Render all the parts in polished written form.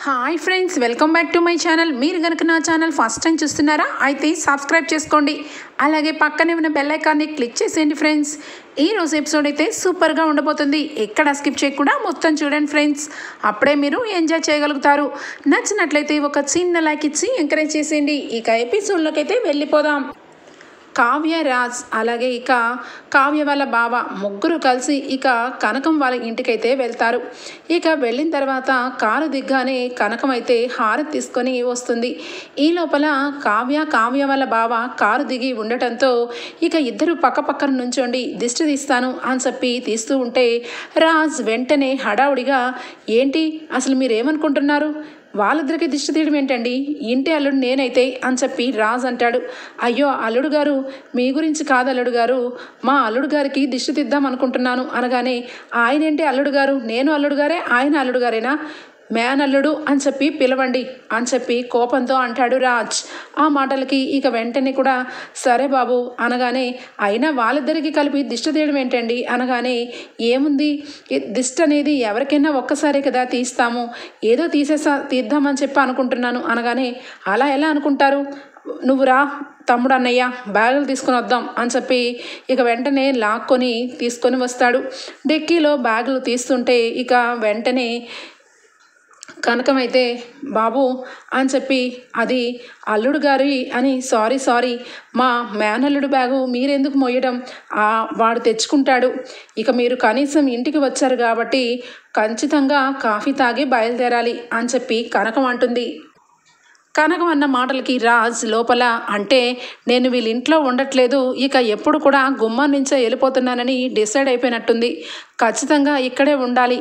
Hi friends, welcome back to my channel. మీరు కనుక నా ఛానల్ ఫస్ట్ టైం చూస్తున్నారా అయితే సబ్స్క్రైబ్ చేసుకోండి. అలాగే పక్కనే ఉన్న బెల్ ఐకాన్ని క్లిక్ చేసేయండి ఫ్రెండ్స్. ఈ రోజు ఎపిసోడ్ అయితే సూపర్గా ఉండబోతుంది. ఎక్కడ స్కిప్ చేయకుండా మొత్తం చూడండి ఫ్రెండ్స్. అప్పుడే మీరు ఎంజాయ్ చేయగలుగుతారు. నచ్చినట్లయితే ఒక చిన్న లైక్ ఇచ్చి ఎంకరేజ్ చేసేయండి. ఇక ఎపిసోడ్లోకి అయితే వెళ్ళిపోదాం. కావ్య, రాజ్ అలాగే ఇక కావ్య వాళ్ళ బావ ముగ్గురు కలిసి ఇక కనకం వాళ్ళ ఇంటికైతే వెళ్తారు. ఇక వెళ్ళిన తర్వాత కారు దిగ్గానే కనకం అయితే హారతి తీసుకొని వస్తుంది. ఈ లోపల కావ్య వాళ్ళ బావ కారు దిగి ఉండటంతో ఇక ఇద్దరు పక్కపక్కన నుంచోండి దిష్టి తీస్తాను అని చెప్పి తీస్తూ ఉంటే రాజ్ వెంటనే హడావుడిగా, ఏంటి అసలు మీరేమనుకుంటున్నారు, వాళ్ళిద్దరికి దిష్టి తీయడం ఏంటండి, ఇంటి అల్లుడు నేనైతే అని చెప్పి రాజ్ అంటాడు. అయ్యో అల్లుడు గారు, మీ గురించి కాదు అల్లుడు గారు, మా అల్లుడు గారికి దిష్టి తీద్దాం అనుకుంటున్నాను అనగానే, ఆయన ఏంటి అల్లుడు గారు, నేను అల్లుడు గారే, ఆయన అల్లుడు గారేనా, మేనల్లుడు అని చెప్పి పిలవండి అని చెప్పి కోపంతో అంటాడు రాజ్. ఆ మాటలకి ఇక వెంటనే కూడా సరే బాబు అనగానే, అయినా వాళ్ళిద్దరికీ కలిపి దిష్టి తీయడం ఏంటండి అనగానే, ఏముంది దిష్టి అనేది ఎవరికైనా ఒక్కసారే కదా తీస్తాము, ఏదో తీద్దామని చెప్పి అనుకుంటున్నాను అనగానే, అలా ఎలా అనుకుంటారు, నువ్వు రా తమ్ముడు అన్నయ్య బ్యాగులు తీసుకొని వద్దాం అని చెప్పి ఇక వెంటనే లాక్కొని తీసుకొని వస్తాడు. డిక్కీలో బ్యాగులు తీస్తుంటే ఇక వెంటనే కనకమైతే, బాబు అని చెప్పి, అది అల్లుడు గారి అని, సారీ మా మేనల్లుడు బ్యాగు మీరెందుకు మోయడం, వాడు తెచ్చుకుంటాడు, ఇక మీరు కనీసం ఇంటికి వచ్చారు కాబట్టి ఖచ్చితంగా కాఫీ తాగి బయలుదేరాలి అని చెప్పి కనకం అంటుంది. కనకం అన్న మాటలకి రాజ్ లోపల, అంటే నేను వీళ్ళ ఇంట్లో ఉండట్లేదు, ఇక ఎప్పుడు కూడా గుమ్మం నుంచే వెళ్ళిపోతున్నానని డిసైడ్ అయిపోయినట్టుంది, ఖచ్చితంగా ఇక్కడే ఉండాలి,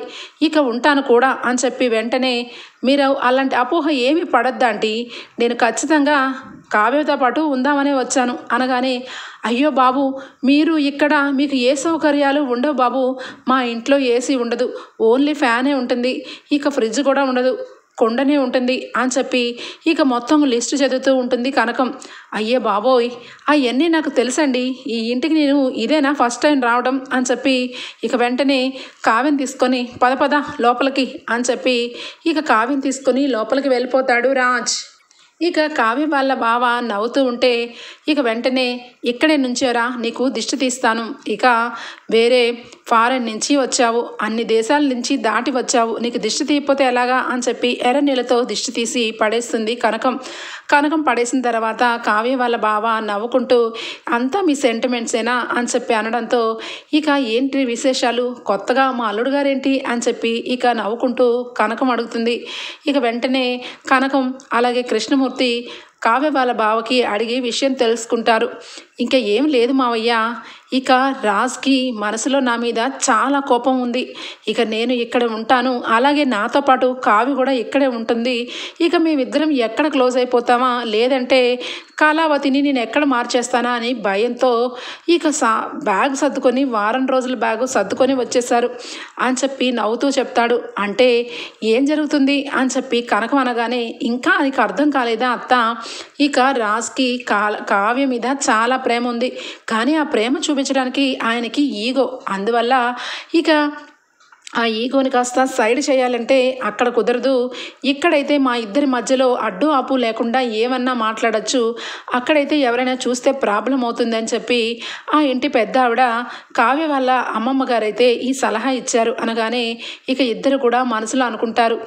ఇక ఉంటాను కూడా అని చెప్పి వెంటనే, మీరు అలాంటి అపోహ ఏమీ పడద్దంటీ, నేను ఖచ్చితంగా కావ్యతో పాటు ఉందామనే వచ్చాను అనగానే, అయ్యో బాబు మీరు ఇక్కడ, మీకు ఏ సౌకర్యాలు ఉండవు బాబు, మా ఇంట్లో ఏసీ ఉండదు, ఓన్లీ ఫ్యానే ఉంటుంది, ఇక ఫ్రిడ్జ్ కూడా ఉండదు, కొండనే ఉంటుంది అని చెప్పి ఇక మొత్తం లిస్టు చదువుతూ ఉంటుంది కనకం. అయ్యే బాబోయ్ అవన్నీ నాకు తెలుసండి, ఈ ఇంటికి నేను ఇదేనా ఫస్ట్ టైం రావడం అని చెప్పి ఇక వెంటనే కావ్యం తీసుకొని పద లోపలికి అని చెప్పి ఇక కావ్యం తీసుకొని లోపలికి వెళ్ళిపోతాడు రాజ్. ఇక కావ్య వాళ్ళ బావ నవ్వుతూ ఉంటే ఇక వెంటనే, ఇక్కడే నుంచారా నీకు దిష్టి తీస్తాను, ఇక వేరే ఫారెన్ నుంచి వచ్చావు, అన్ని దేశాల నుంచి దాటి వచ్చావు, నీకు దిష్టి తీయకపోతే ఎలాగా అని చెప్పి ఎర్ర నీళ్ళతో దిష్టి తీసి పడేస్తుంది కనకం పడేసిన తర్వాత కావ్య వాళ్ళ బావ నవ్వుకుంటూ, అంతా మీ సెంటిమెంట్సేనా అని చెప్పి అనడంతో ఇక ఏంటి విశేషాలు, కొత్తగా మా అల్లుడు గారేంటి అని చెప్పి ఇక నవ్వుకుంటూ కనకం అడుగుతుంది. ఇక వెంటనే కనకం అలాగే కృష్ణమూర్తి కావ్య వాళ్ళ బావకి అడిగి విషయం తెలుసుకుంటారు. ఇంకా ఏం లేదు మావయ్య, ఇక రాజ్కి మనసులో నా మీద చాలా కోపం ఉంది, ఇక నేను ఇక్కడ ఉంటాను, అలాగే నాతో పాటు కావ్య కూడా ఇక్కడే ఉంటుంది, ఇక మేమిద్దరం ఎక్కడ క్లోజ్ అయిపోతామా, లేదంటే కళావతిని నేను ఎక్కడ మార్చేస్తానా అని భయంతో ఇక బ్యాగ్ సర్దుకొని, వారం రోజుల బ్యాగు సర్దుకొని వచ్చేసారు అని చెప్పి నవ్వుతూ చెప్తాడు. అంటే ఏం జరుగుతుంది అని చెప్పి కనకం అనగానే, ఇంకా నీకు అర్థం కాలేదా అత్త, ఇక రాజ్కి కావ్య మీద చాలా ప్రేమ ఉంది, కానీ ఆ ప్రేమ చూపించడానికి ఆయనకి ఈగో, అందువల్ల ఇక ఆ ఈగోని కాస్త సైడ్ చేయాలంటే అక్కడ కుదరదు, ఇక్కడైతే మా ఇద్దరి మధ్యలో అడ్డు ఆపు లేకుండా ఏమన్నా మాట్లాడచ్చు, అక్కడైతే ఎవరైనా చూస్తే ప్రాబ్లం అవుతుందని చెప్పి ఆ ఇంటి పెద్ద ఆవిడ కావ్య వాళ్ళ అమ్మమ్మ గారైతే ఈ సలహా ఇచ్చారు అనగానే ఇక ఇద్దరు కూడా మనసులో అనుకుంటారు,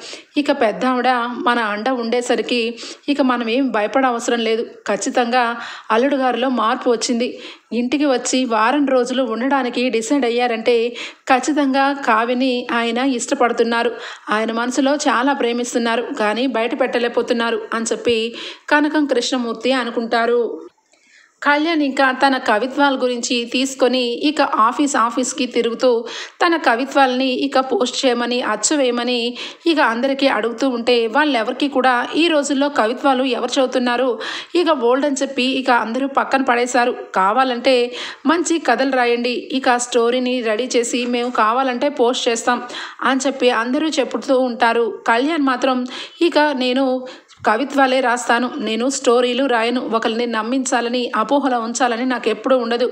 ఇక పెద్ద ఆవిడ మన అండ ఉండేసరికి ఇక మనం ఏం భయపడ అవసరం లేదు, ఖచ్చితంగా అల్లుడు గారిలో మార్పు వచ్చింది, ఇంటికి వచ్చి వారం రోజులు ఉండడానికి డిసైడ్ అయ్యారంటే ఖచ్చితంగా కావ్యని ఆయన ఇష్టపడుతున్నారు, ఆయన మనసులో చాలా ప్రేమిస్తున్నారు, కానీ బయట పెట్టలేకపోతున్నారు అని చెప్పి కనకం కృష్ణమూర్తి అనుకుంటారు. కళ్యాణ్ ఇంకా తన కవిత్వాల గురించి తీసుకొని ఇక ఆఫీస్కి తిరుగుతూ తన కవిత్వాలని ఇక పోస్ట్ చేయమని, అచ్చవేయమని ఇక అందరికీ అడుగుతూ ఉంటే వాళ్ళెవరికి కూడా ఈ రోజుల్లో కవిత్వాలు ఎవరు చదువుతున్నారు, ఇక ఓల్డ్ అని చెప్పి ఇక అందరూ పక్కన పడేశారు, కావాలంటే మంచి కథలు రాయండి, ఇక స్టోరీని రెడీ చేసి మేము కావాలంటే పోస్ట్ చేస్తాం అని చెప్పి అందరూ చెప్పుతూ ఉంటారు. కళ్యాణ్ మాత్రం ఇక నేను కవిత్వాలే రాస్తాను, నేను స్టోరీలు రాయను, ఒకరిని నమ్మించాలని అపోహలో ఉంచాలని నాకు ఎప్పుడూ ఉండదు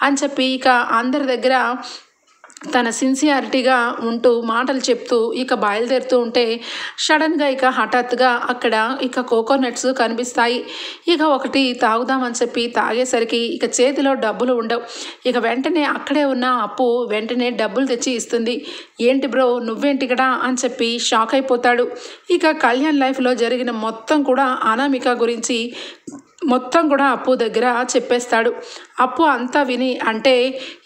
అని చెప్పి ఇక అందరి దగ్గర తన సిన్సియారిటీగా ఉంటూ మాటలు చెప్తూ ఇక బయలుదేరుతూ ఉంటే సడన్గా ఇక హఠాత్తుగా అక్కడ ఇక కోకోనట్స్ కనిపిస్తాయి. ఇక ఒకటి తాగుదామని చెప్పి తాగేసరికి ఇక చేతిలో డబ్బులు ఉండవు. ఇక వెంటనే అక్కడే ఉన్న అప్పు వెంటనే డబ్బులు తెచ్చి ఇస్తుంది. ఏంటి బ్రో నువ్వేంటి ఇక్కడ అని చెప్పి షాక్ అయిపోతాడు. ఇక కళ్యాణ్ లైఫ్లో జరిగిన మొత్తం కూడా అనామిక గురించి మొత్తం కూడా అప్పు దగ్గర చెప్పేస్తాడు. అప్పు అంతా విని అంటే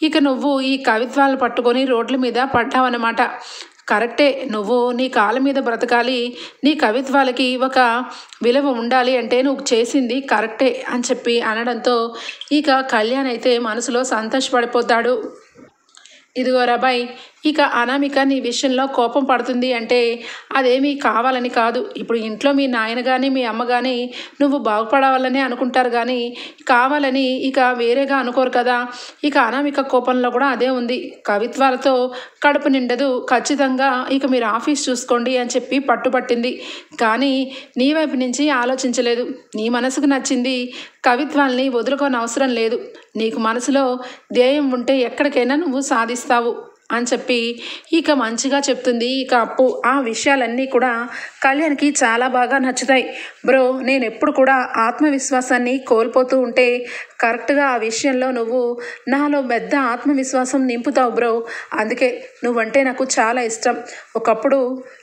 ఇక నువ్వు ఈ కవిత్వాలను పట్టుకొని రోడ్ల మీద పడ్డావన్నమాట. కరెక్టే, నువ్వు నీ కాళ్ళ మీద బ్రతకాలి, నీ కవిత్వాలకి ఒక విలువ ఉండాలి అంటే నువ్వు చేసింది కరెక్టే అని చెప్పి అనడంతో ఇక కళ్యాణ్ అయితే మనసులో సంతోషపడిపోతాడు. ఇదిగో రాబాయ్, ఇక అనామిక నీ విషయంలో కోపం పడుతుంది అంటే అదేమీ కావాలని కాదు. ఇప్పుడు ఇంట్లో మీ నాయన కానీ మీ అమ్మ కానీ నువ్వు బాగుపడాలని అనుకుంటారు కానీ కావాలని ఇక వేరేగా అనుకోరు కదా. ఇక అనామిక కోపంలో కూడా అదే ఉంది. కవిత్వాలతో కడుపు నిండదు, ఖచ్చితంగా ఇక మీరు ఆఫీస్ చూసుకోండి అని చెప్పి పట్టుపట్టింది. కానీ నీ వైపు నుంచి ఆలోచించలేదు. నీ మనసుకు నచ్చింది కవిత్వాల్ని వదులుకోనవసరం లేదు. నీకు మనసులో ధ్యేయం ఉంటే ఎక్కడికైనా నువ్వు సాధిస్తావు అని చెప్పి ఇక మంచిగా చెప్తుంది. ఇక అప్పు ఆ విషయాలన్నీ కూడా కళ్యాణ్కి చాలా బాగా నచ్చుతాయి. బ్రో నేను ఎప్పుడు కూడా ఆత్మవిశ్వాసాన్ని కోల్పోతూ ఉంటే కరెక్ట్గా ఆ విషయంలో నువ్వు నాలో పెద్ద ఆత్మవిశ్వాసం నింపుతావు బ్రో. అందుకే నువ్వంటే నాకు చాలా ఇష్టం. ఒకప్పుడు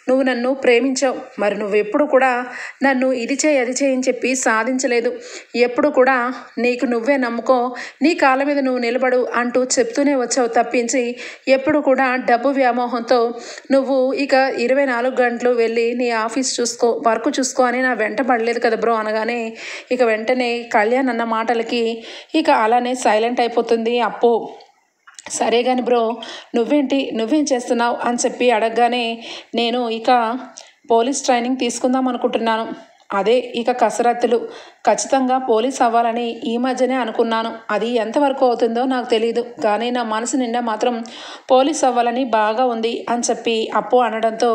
నువ్వు నన్ను ప్రేమించావు, మరి నువ్వు ఎప్పుడు కూడా నన్ను ఇది చేయి అది చేయని చెప్పి సాధించలేదు. ఎప్పుడు కూడా నీకు నువ్వే నమ్ముకో, నీ కాళ్ళ మీద నువ్వు నిలబడు అంటూ చెప్తూనే వచ్చావు తప్పించి ఎప్పుడు కూడా డబ్బు వ్యామోహంతో నువ్వు ఇక 24 గంటలు వెళ్ళి నీ ఆఫీస్ చూసుకో, వర్క్ చూసుకో అని నా వెంట పడలేదు కదా బ్రో అనగానే ఇక వెంటనే కళ్యాణ్ అన్న మాటలకి ఇక అలానే సైలెంట్ అయిపోతుంది అప్పు. సరే కానీ బ్రో నువ్వేం చేస్తున్నావు అని చెప్పి అడగగానే నేను ఇక పోలీస్ ట్రైనింగ్ తీసుకుందాం అనుకుంటున్నాను. అదే ఇక కసరత్తులు, ఖచ్చితంగా పోలీస్ అవ్వాలని ఈ మధ్యనే అనుకున్నాను. అది ఎంతవరకు అవుతుందో నాకు తెలియదు, కానీ నా మనసు నిండా మాత్రం పోలీస్ అవ్వాలని బాగా ఉంది అని చెప్పి అప్పు అనడంతో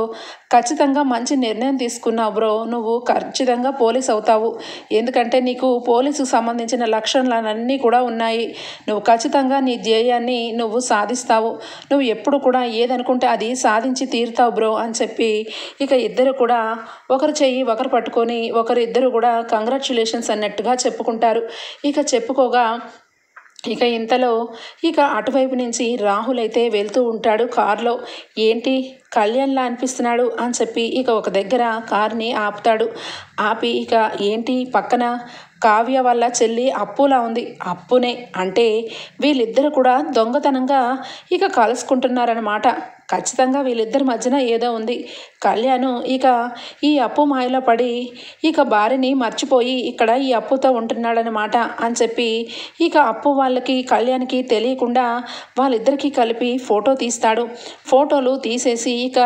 ఖచ్చితంగా మంచి నిర్ణయం తీసుకున్నావు బ్రో. నువ్వు ఖచ్చితంగా పోలీస్ అవుతావు. ఎందుకంటే నీకు పోలీసుకు సంబంధించిన లక్షణాలన్నీ కూడా ఉన్నాయి. నువ్వు ఖచ్చితంగా నీ ధ్యేయాన్ని నువ్వు సాధిస్తావు. నువ్వు ఎప్పుడు కూడా ఏదనుకుంటే అది సాధించి తీరుతావు బ్రో అని చెప్పి ఇక ఇద్దరు కూడా ఒకరు చెయ్యి ఒకరు పట్టుకొని ఒకరిద్దరు కూడా కంగ్రాచ్యులేషన్స్ అన్నట్టుగా చెప్పుకుంటారు. ఇక చెప్పుకోగా ఇక ఇంతలో ఇక అటువైపు నుంచి రాహుల్ అయితే వెళ్తూ ఉంటాడు కారులో. ఏంటి కళ్యాణ్లా అనిపిస్తున్నాడు అని చెప్పి ఇక ఒక దగ్గర కార్ని ఆపుతాడు. ఆపి ఇక ఏంటి పక్కన కావ్య వల్ల చెల్లి అప్పులా ఉంది. అప్పునే అంటే వీళ్ళిద్దరు కూడా దొంగతనంగా ఇక కలుసుకుంటున్నారన్నమాట. ఖచ్చితంగా వీళ్ళిద్దరి మధ్యన ఏదో ఉంది. కళ్యాణ్ ఇక ఈ అప్పు మాయలో పడి ఇక భార్యని మర్చిపోయి ఇక్కడ ఈ అప్పుతో ఉంటున్నాడనమాట అని చెప్పి ఇక అప్పు వాళ్ళకి కళ్యాణ్కి తెలియకుండా వాళ్ళిద్దరికీ కలిపి ఫోటో తీస్తాడు. ఫోటోలు తీసేసి ఇక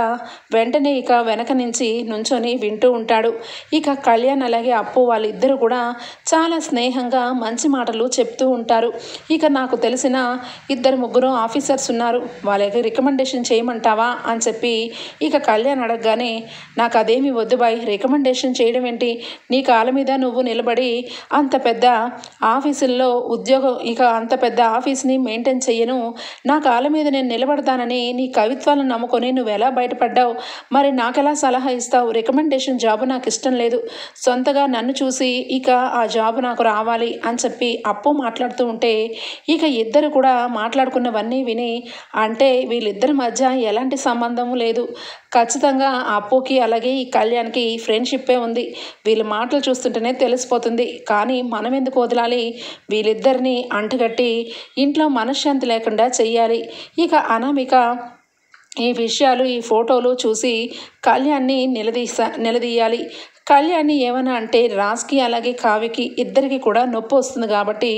వెంటనే ఇక వెనక నుంచి నుంచొని వింటూ ఉంటాడు. ఇక కళ్యాణ్ అలాగే అప్పు వాళ్ళిద్దరూ కూడా చాలా స్నేహంగా మంచి మాటలు చెప్తూ ఉంటారు. ఇక నాకు తెలిసిన 2-3 ఆఫీసర్స్ ఉన్నారు, వాళ్ళకి రికమెండేషన్ చేయమంటావా అని చెప్పి ఇక కళ్యాణ్ అడగగానే నాకు అదేమి వద్దు బాయ్, రికమెండేషన్ చేయడం ఏంటి, నీ కాళ్ళ మీద నువ్వు నిలబడి అంత పెద్ద ఆఫీసుల్లో ఉద్యోగం ఇక అంత పెద్ద ఆఫీస్ని మెయింటైన్ చెయ్యను, నా కాళ్ళ మీద నేను నిలబడతానని నీ కవిత్వాలను నమ్ముకొని నువ్వు ఎలా బయటపడ్డావు, మరి నాకెలా సలహా ఇస్తావు, రికమెండేషన్ జాబ్ నాకు ఇష్టం లేదు, సొంతగా నన్ను చూసి ఇక ఆ జాబ్ నాకు రావాలి అని చెప్పి అప్పు మాట్లాడుతూ ఉంటే ఇక ఇద్దరు కూడా మాట్లాడుకున్నవన్నీ విని అంటే వీళ్ళిద్దరి మధ్య ఎలాంటి సంబంధం లేదు, ఖచ్చితంగా అప్పుకి అలాగే ఈ కళ్యాణ్కి ఫ్రెండ్షిప్పే ఉంది, వీళ్ళ మాటలు చూస్తుంటేనే తెలిసిపోతుంది, కానీ మనం ఎందుకు వదలాలి, వీళ్ళిద్దరిని అంటుకట్టి ఇంట్లో మనశ్శాంతి లేకుండా చెయ్యాలి. ఇక అనామిక ఈ విషయాలు ఈ ఫోటోలు చూసి కళ్యాణ్ని నిలదీయాలి. కళ్యాణ్ని ఏమన్నా అంటే రాజ్కి అలాగే కావ్యకి ఇద్దరికి కూడా నొప్పి వస్తుంది కాబట్టి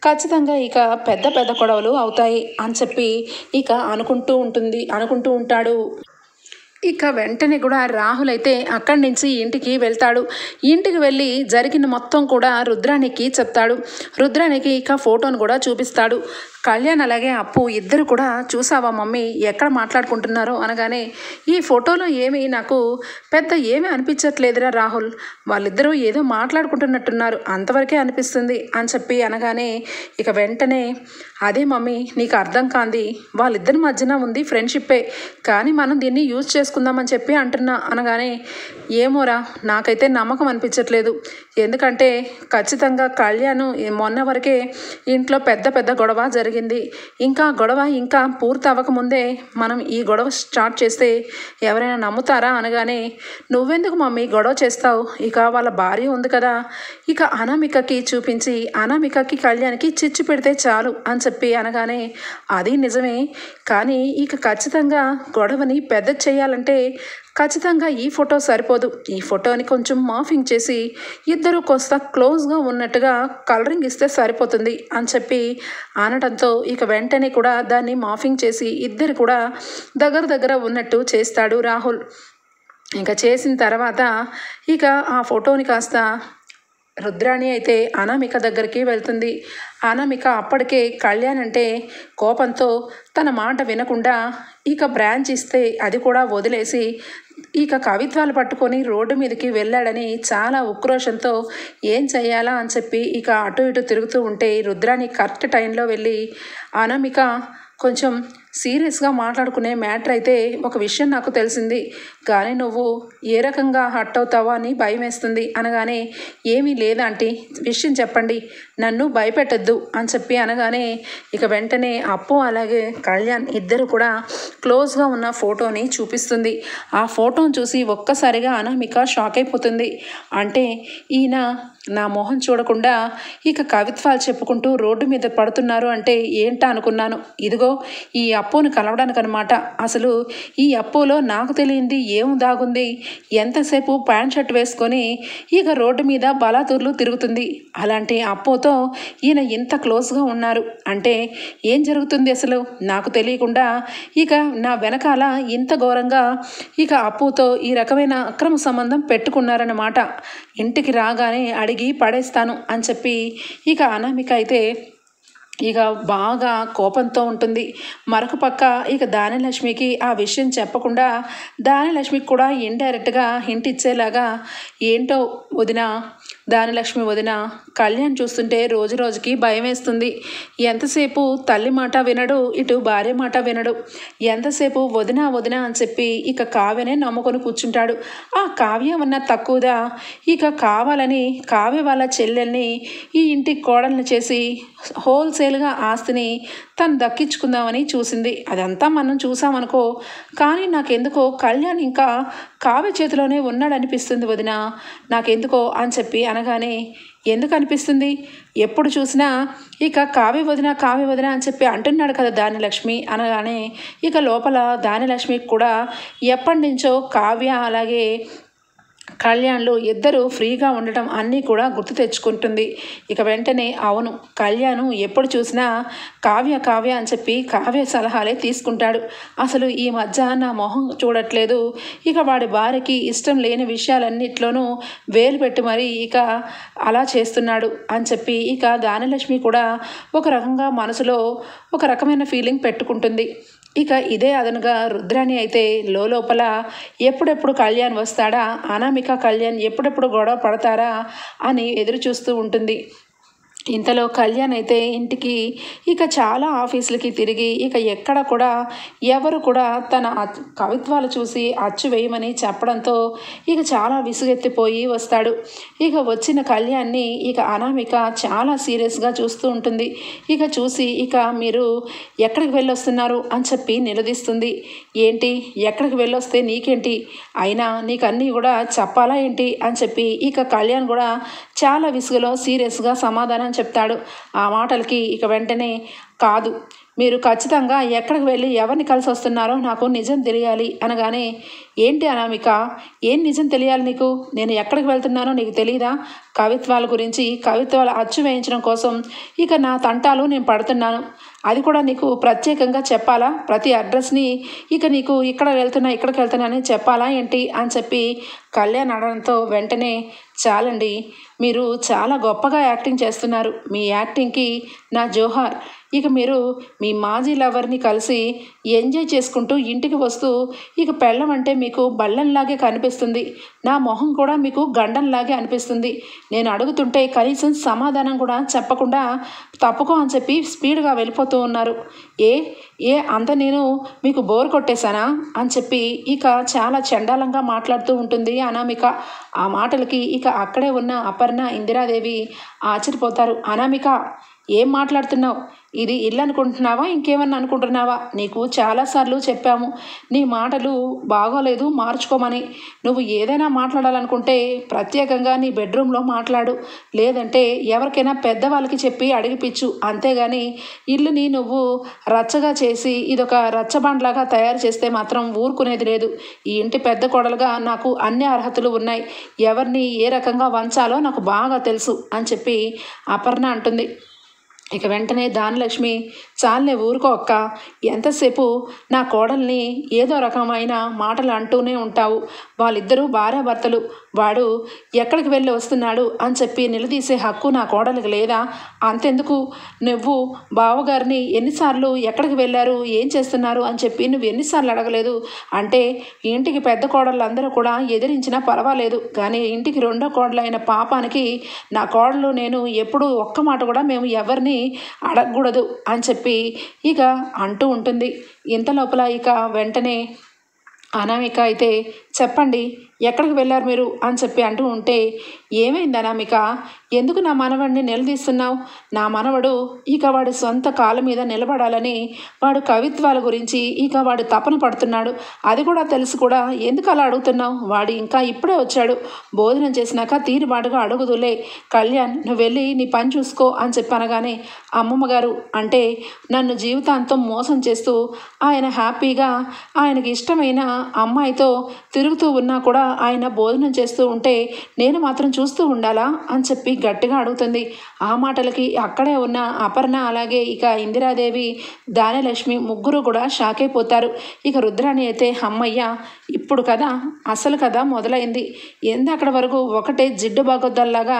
ఖచ్చితంగా ఇక పెద్ద పెద్ద గొడవలు అవుతాయి అని చెప్పి ఇక అనుకుంటూ ఉంటాడు. ఇక వెంటనే కూడా రాహుల్ అయితే అక్కడి నుంచి ఇంటికి వెళ్తాడు. ఇంటికి వెళ్ళి జరిగిన మొత్తం కూడా రుద్రానికి చెప్తాడు. రుద్రానికి ఇక ఫోటోను కూడా చూపిస్తాడు. కళ్యాణ్ అలాగే అప్పు ఇద్దరు కూడా చూసావా మమ్మీ ఎక్కడ మాట్లాడుకుంటున్నారో అనగానే, ఈ ఫోటోలో ఏమీ నాకు పెద్ద ఏమీ అనిపించట్లేదురా రాహుల్, వాళ్ళిద్దరూ ఏదో మాట్లాడుకుంటున్నట్టున్నారు అంతవరకే అనిపిస్తుంది అని చెప్పి అనగానే, ఇక వెంటనే అదే మమ్మీ నీకు అర్థం కాంది, వాళ్ళిద్దరి మధ్యన ఉంది ఫ్రెండ్షిప్పే, కానీ మనం దీన్ని యూజ్ చేసుకుందామని చెప్పి అంటున్నా అనగానే, ఏమోరా నాకైతే నమ్మకం అనిపించట్లేదు. ఎందుకంటే ఖచ్చితంగా కళ్యాణ్ మొన్న వరకే ఇంట్లో పెద్ద పెద్ద గొడవ జరిగింది. ఇంకా గొడవ ఇంకా పూర్తి అవ్వకముందే మనం ఈ గొడవ స్టార్ట్ చేస్తే ఎవరైనా నమ్ముతారా అనగానే, నువ్వెందుకు మమ్మీ గొడవ చేస్తావు, ఇక వాళ్ళ భార్య ఉంది కదా, ఇక అనామికకి చూపించి అనామికకి కళ్యాణ్కి చిచ్చు పెడితే చాలు అని చెప్పి అనగానే, అది నిజమే, కానీ ఇక ఖచ్చితంగా గొడవని పెద్ద చేయాలంటే ఖచ్చితంగా ఈ ఫోటో సరిపోదు, ఈ ఫోటోని కొంచెం మాఫింగ్ చేసి ఇద్దరు కొస్త క్లోజ్గా ఉన్నట్టుగా కలరింగ్ ఇస్తే సరిపోతుంది అని చెప్పి అనడంతో ఇక వెంటనే కూడా దాన్ని మాఫింగ్ చేసి ఇద్దరు కూడా దగ్గర ఉన్నట్టు చేస్తాడు రాహుల్. ఇంకా చేసిన తర్వాత ఇక ఆ ఫోటోని కాస్త రుద్రాణి అయితే అనామిక దగ్గరికి వెళ్తుంది. అనామిక అప్పటికే కళ్యాణ్ అంటే కోపంతో తన మాట వినకుండా ఇక బ్రాంచ్ ఇస్తే అది కూడా వదిలేసి ఇక కవిత్వాలు పట్టుకొని రోడ్డు మీదకి వెళ్ళాడని చాలా ఉక్రోషంతో ఏం చెయ్యాలా అని చెప్పి ఇక అటు ఇటు తిరుగుతూ ఉంటే, రుద్రాణి కరెక్ట్ టైంలో వెళ్ళి, అనామిక కొంచెం సీరియస్గా మాట్లాడుకునే మ్యాటర్ అయితే ఒక విషయం నాకు తెలిసింది, కానీ నువ్వు ఏ రకంగా హర్ట్ అవుతావో అని భయం వేస్తుంది అనగానే, ఏమీ లేదంటీ విషయం చెప్పండి, నన్ను భయపెట్టద్దు అని చెప్పి అనగానే, ఇక వెంటనే అప్పు అలాగే కళ్యాణ్ ఇద్దరు కూడా క్లోజ్గా ఉన్న ఫోటోని చూపిస్తుంది. ఆ ఫోటోని చూసి ఒక్కసారిగా అనామిక షాక్ అయిపోతుంది. అంటే ఈయన నా మొహం చూడకుండా ఇక కవిత్వాలు చెప్పుకుంటూ రోడ్డు మీద పడుతున్నారు అంటే ఏంటా అనుకున్నాను, ఇదిగో ఈ అప్పును కలవడానికి అనమాట. అసలు ఈ అప్పులో నాకు తెలియంది ఏం దాగుంది, ఎంతసేపు ప్యాంట్ షర్ట్ వేసుకొని ఇక రోడ్డు మీద బలాదూర్లు తిరుగుతుంది, అలాంటి అప్పుతో ఈయన ఇంత క్లోజ్గా ఉన్నారు అంటే ఏం జరుగుతుంది అసలు నాకు తెలియకుండా ఇక నా వెనకాల ఇంత ఘోరంగా ఇక అప్పుతో ఈ రకమైన అక్రమ సంబంధం పెట్టుకున్నారన్నమాట, ఇంటికి రాగానే అడిగి పడేస్తాను అని చెప్పి ఇక అనామిక అయితే ఇక బాగా కోపంతో ఉంటుంది. మరొక పక్క ఇక దానిలక్ష్మికి ఆ విషయం చెప్పకుండా దానిలక్ష్మికి కూడా ఇండైరెక్ట్గా హింట్ ఇచ్చేలాగా, ఏంటో వదిన, దానిలక్ష్మి వదిన, కళ్యాణ్ చూస్తుంటే రోజు రోజుకి భయం వేస్తుంది, ఎంతసేపు తల్లి మాట వినడు, ఇటు భార్య మాట వినడు, ఎంతసేపు వదిన వదిన అని చెప్పి ఇక కావ్యనే నమ్ముకొని కూర్చుంటాడు. ఆ కావ్య ఉన్న తక్కువదా ఇక కావాలని కావ్య వాళ్ళ చెల్లెల్ని ఈ ఇంటికి కోడల్ని చేసి హోల్సేల్గా ఆస్తిని తను దక్కించుకుందామని చూసింది. అదంతా మనం చూసామనుకో, కానీ నాకెందుకో కళ్యాణ్ ఇంకా కావ్య చేతిలోనే ఉన్నాడనిపిస్తుంది వదిన, నాకెందుకో అని చెప్పి అనగానే, ఎందుకు అనిపిస్తుంది, ఎప్పుడు చూసినా ఇక కావ్య వదిన అని చెప్పి అంటున్నాడు కదా దానిలక్ష్మి అనగానే, ఇక లోపల దానిలక్ష్మికి కూడా ఎప్పటి నుంచో కావ్య అలాగే కళ్యాణ్లు ఇద్దరు ఫ్రీగా ఉండటం అన్నీ కూడా గుర్తు తెచ్చుకుంటుంది. ఇక వెంటనే అవును, కళ్యాణ్ ఎప్పుడు చూసినా కావ్య అని చెప్పి కావ్య సలహాలే తీసుకుంటాడు, అసలు ఈ మధ్య నా మొహం చూడట్లేదు, ఇక వాడి భార్యకి ఇష్టం లేని విషయాలన్నిట్లోనూ వేలు పెట్టి మరీ ఇక అలా చేస్తున్నాడు అని చెప్పి ఇక దానిలక్ష్మి కూడా ఒక రకంగా మనసులో ఒక రకమైన ఫీలింగ్ పెట్టుకుంటుంది. ఇక ఇదే అదనుగా రుద్రాణి అయితే లోపల ఎప్పుడెప్పుడు కళ్యాణ్ వస్తాడా, అనామిక కళ్యాణ్ ఎప్పుడెప్పుడు గొడవ పడతారా అని ఎదురు చూస్తూ ఉంటుంది. ఇంతలో కళ్యాణ్ అయితే ఇంటికి ఇక చాలా ఆఫీసులకి తిరిగి ఇక ఎక్కడ కూడా ఎవరు కూడా తన కవిత్వాలు చూసి అచ్చు వేయమని చెప్పడంతో ఇక చాలా విసుగెత్తిపోయి వస్తాడు. ఇక వచ్చిన కళ్యాణ్ని ఇక అనామిక చాలా సీరియస్గా చూస్తూ ఉంటుంది. ఇక చూసి ఇక మీరు ఎక్కడికి వెళ్ళొస్తున్నారు అని చెప్పి నిలదీస్తుంది. ఏంటి ఎక్కడికి వెళ్ళొస్తే నీకేంటి, అయినా నీకు అన్నీ కూడా చెప్పాలా ఏంటి అని చెప్పి ఇక కళ్యాణ్ కూడా చాలా విసుగులో సీరియస్గా సమాధానం చెప్తాడు. ఆ మాటలకి ఇక వెంటనే, కాదు మీరు ఖచ్చితంగా ఎక్కడికి వెళ్ళి ఎవరిని కలిసి వస్తున్నారో నాకు నిజం తెలియాలి అనగానే, ఏంటి అనామిక, ఏం నిజం తెలియాలి నీకు, నేను ఎక్కడికి వెళ్తున్నానో నీకు తెలియదా, కవిత్వాల గురించి కవిత్వాలు అచ్చు వేయించడం కోసం ఇక నా తంటాలు నేను పడుతున్నాను, అది కూడా నీకు ప్రత్యేకంగా చెప్పాలా? ప్రతి అడ్రస్ని ఇక నీకు ఇక్కడ వెళ్తున్నా ఇక్కడికి వెళ్తున్నా అని చెప్పాలా ఏంటి అని చెప్పి కళ్యాణ్ అనడంతో వెంటనే చాలండి, మీరు చాలా గొప్పగా యాక్టింగ్ చేస్తున్నారు, మీ యాక్టింగ్కి నా జోహార్. ఇక మీరు మీ మాజీ లవర్ని కలిసి ఎంజాయ్ చేసుకుంటూ ఇంటికి వస్తూ ఇక పెళ్ళం అంటే మీకు బళ్ళంలాగే కనిపిస్తుంది, నా మొహం కూడా మీకు గండంలాగే అనిపిస్తుంది. నేను అడుగుతుంటే కనీసం సమాధానం కూడా చెప్పకుండా తప్పుకో అని చెప్పి స్పీడ్గా వెళ్ళిపోతూ ఉన్నారు. ఏ ఏ అంత నేను మీకు బోర్ కొట్టేశానా అని చెప్పి ఇక చాలా చండాలంగా మాట్లాడుతూ ఉంటుంది అనామిక. ఆ మాటలకి ఇక అక్కడే ఉన్న అపర్ణ, ఇందిరాదేవి ఆశ్చర్యపోతారు. అనామిక, ఏం మాట్లాడుతున్నావు? ఇది ఇల్లు అనుకుంటున్నావా, ఇంకేమన్నా అనుకుంటున్నావా? నీకు చాలాసార్లు చెప్పాము నీ మాటలు బాగోలేదు, మార్చుకోమని. నువ్వు ఏదైనా మాట్లాడాలనుకుంటే ప్రత్యేకంగా నీ బెడ్రూమ్లో మాట్లాడు, లేదంటే ఎవరికైనా పెద్దవాళ్ళకి చెప్పి అడిగిపించు, అంతేగాని ఇల్లుని నువ్వు రచ్చగా చేసి ఇదొక రచ్చబండ్లాగా తయారు చేస్తే మాత్రం ఊరుకునేది లేదు. ఈ ఇంటి పెద్ద కోడలుగా నాకు అన్ని అర్హతలు ఉన్నాయి, ఎవరిని ఏ రకంగా వంచాలో నాకు బాగా తెలుసు అని చెప్పి అపర్ణ అంటుంది. ఇక వెంటనే ధానలక్ష్మి, చాలే ఊరుకో అక్క, ఎంతసేపు నా కోడల్ని ఏదో రకమైన మాటలు అంటూనే ఉంటావు, వాళ్ళిద్దరూ భార్యాభర్తలు, వాడు ఎక్కడికి వెళ్ళి వస్తున్నాడు అని చెప్పి నిలదీసే హక్కు నా కోడలికి లేదా? అంతెందుకు, నువ్వు బావగారిని ఎన్నిసార్లు ఎక్కడికి వెళ్ళారు, ఏం చేస్తున్నారు అని చెప్పి నువ్వు ఎన్నిసార్లు అడగలేదు? అంటే ఇంటికి పెద్ద కోడళ్ళందరూ కూడా ఎదిరించినా పర్వాలేదు, కానీ ఇంటికి రెండో కోడలైన పాపానికి నా కోడలు నేను ఎప్పుడూ ఒక్క మాట కూడా మేము ఎవరిని అడగకూడదు అని చెప్పి ఇక అంటూ ఉంటుంది. ఇంత లోపల ఇక వెంటనే అనామిక అయితే, చెప్పండి ఎక్కడికి వెళ్ళారు మీరు అని చెప్పి అంటూ ఉంటే, ఏమైంది అనామిక, ఎందుకు నా మనవడిని నిలదీస్తున్నావు? నా మనవడు ఇక వాడి సొంత కాళ్ళ మీద నిలబడాలని, వాడు కవిత్వాల గురించి ఇక వాడు తపన పడుతున్నాడు, అది కూడా తెలుసు కూడా ఎందుకు అలా అడుగుతున్నావు? వాడు ఇంకా ఇప్పుడే వచ్చాడు, భోజనం చేసినాక తీరుబాటుగా అడుగుదులే, కళ్యాణ్ నువ్వు వెళ్ళి నీ పని చూసుకో అని చెప్పనగానే, అమ్మమ్మ గారు, అంటే నన్ను జీవితాంతం మోసం చేస్తూ ఆయన హ్యాపీగా ఆయనకి ఇష్టమైన అమ్మాయితో తిరుగుతూ ఉన్నా కూడా ఆయన భోజనం చేస్తూ ఉంటే నేను మాత్రం చూస్తూ ఉండాలా అని చెప్పి గట్టిగా అడుగుతుంది. ఆ మాటలకి అక్కడే ఉన్న అపర్ణ, అలాగే ఇక ఇందిరాదేవి, ధాన్యలక్ష్మి ముగ్గురు కూడా షాక్ అయిపోతారు. ఇక రుద్రాణి అయితే, అమ్మయ్య ఇప్పుడు కదా అసలు కదా మొదలైంది, అక్కడ వరకు ఒకటే జిడ్డు బాగొద్దల్లాగా